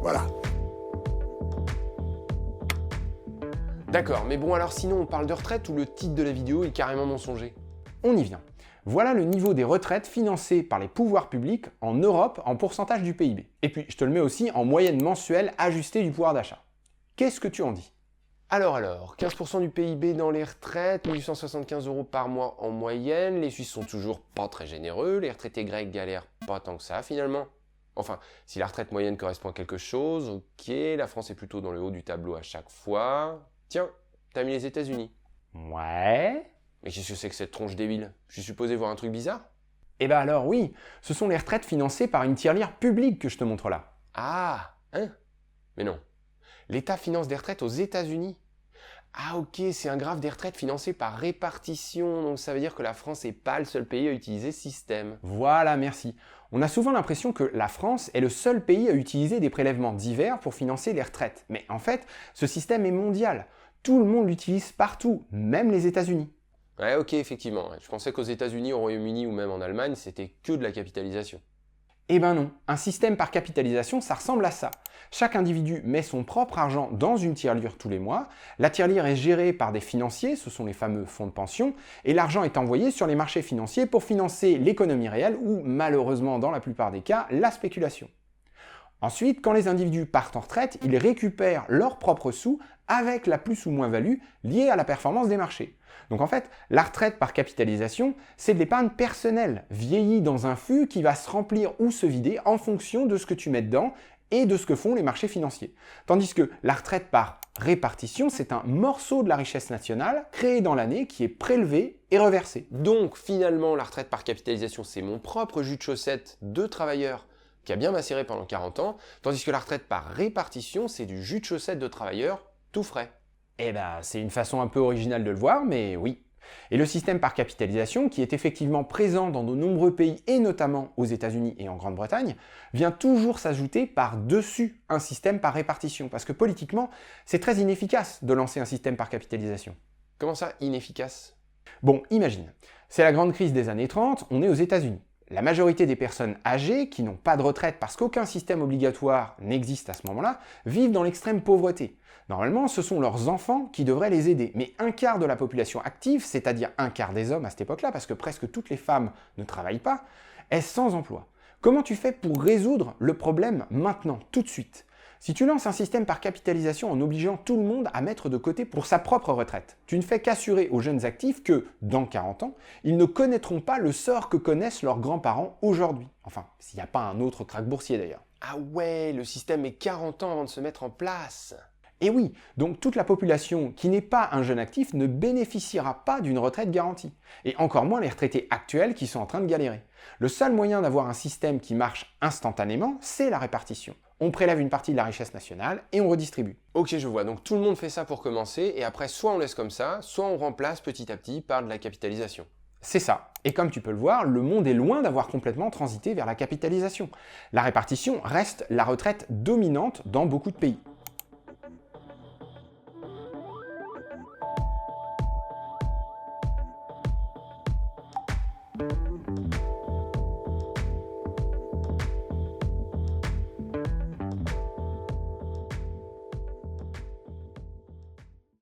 Voilà. D'accord, mais bon alors sinon on parle de retraite ou le titre de la vidéo est carrément mensonger? On y vient. Voilà le niveau des retraites financées par les pouvoirs publics en Europe en pourcentage du PIB. Et puis je te le mets aussi en moyenne mensuelle ajustée du pouvoir d'achat. Qu'est-ce que tu en dis? Alors, 15% du PIB dans les retraites, 1875 € par mois en moyenne, les Suisses sont toujours pas très généreux, les retraités grecs galèrent pas tant que ça finalement. Enfin, si la retraite moyenne correspond à quelque chose, ok, la France est plutôt dans le haut du tableau à chaque fois. Tiens, t'as mis les États-Unis. Ouais. Mais qu'est-ce que c'est que cette tronche débile? Je suis supposé voir un truc bizarre? Eh ben alors oui, ce sont les retraites financées par une tirelire publique que je te montre là. Ah, hein? Mais non. L'État finance des retraites aux États-Unis. Ah ok, c'est un graphe des retraites financé par répartition, donc ça veut dire que la France n'est pas le seul pays à utiliser ce système. Voilà, merci. On a souvent l'impression que la France est le seul pays à utiliser des prélèvements divers pour financer les retraites. Mais en fait, ce système est mondial. Tout le monde l'utilise partout, même les États-Unis. Ouais ok, effectivement. Je pensais qu'aux États-Unis, au Royaume-Uni ou même en Allemagne, c'était que de la capitalisation. Eh ben non, un système par capitalisation, ça ressemble à ça. Chaque individu met son propre argent dans une tirelire tous les mois, la tirelire est gérée par des financiers, ce sont les fameux fonds de pension, et l'argent est envoyé sur les marchés financiers pour financer l'économie réelle ou, malheureusement dans la plupart des cas, la spéculation. Ensuite, quand les individus partent en retraite, ils récupèrent leurs propres sous avec la plus ou moins-value liée à la performance des marchés. Donc en fait, la retraite par capitalisation, c'est de l'épargne personnelle, vieillie dans un fût qui va se remplir ou se vider en fonction de ce que tu mets dedans et de ce que font les marchés financiers. Tandis que la retraite par répartition, c'est un morceau de la richesse nationale créé dans l'année qui est prélevé et reversé. Donc finalement, la retraite par capitalisation, c'est mon propre jus de chaussette de travailleur qui a bien macéré pendant 40 ans, tandis que la retraite par répartition, c'est du jus de chaussette de travailleur tout frais. Eh ben, c'est une façon un peu originale de le voir, mais oui. Et le système par capitalisation, qui est effectivement présent dans de nombreux pays, et notamment aux États-Unis et en Grande-Bretagne, vient toujours s'ajouter par-dessus un système par répartition, parce que politiquement, c'est très inefficace de lancer un système par capitalisation. Comment ça, inefficace? Bon, imagine, c'est la grande crise des années 30, on est aux États-Unis. La majorité des personnes âgées, qui n'ont pas de retraite parce qu'aucun système obligatoire n'existe à ce moment-là, vivent dans l'extrême pauvreté. Normalement, ce sont leurs enfants qui devraient les aider, mais un quart de la population active, c'est-à-dire un quart des hommes à cette époque-là, parce que presque toutes les femmes ne travaillent pas, est sans emploi. Comment tu fais pour résoudre le problème maintenant, tout de suite? Si tu lances un système par capitalisation en obligeant tout le monde à mettre de côté pour sa propre retraite, tu ne fais qu'assurer aux jeunes actifs que, dans 40 ans, ils ne connaîtront pas le sort que connaissent leurs grands-parents aujourd'hui. Enfin, s'il n'y a pas un autre krach boursier d'ailleurs. Ah ouais, le système met 40 ans avant de se mettre en place. Et oui, donc toute la population qui n'est pas un jeune actif ne bénéficiera pas d'une retraite garantie. Et encore moins les retraités actuels qui sont en train de galérer. Le seul moyen d'avoir un système qui marche instantanément, c'est la répartition. On prélève une partie de la richesse nationale et on redistribue. Ok, je vois, donc tout le monde fait ça pour commencer, et après soit on laisse comme ça, soit on remplace petit à petit par de la capitalisation. C'est ça. Et comme tu peux le voir, le monde est loin d'avoir complètement transité vers la capitalisation. La répartition reste la retraite dominante dans beaucoup de pays.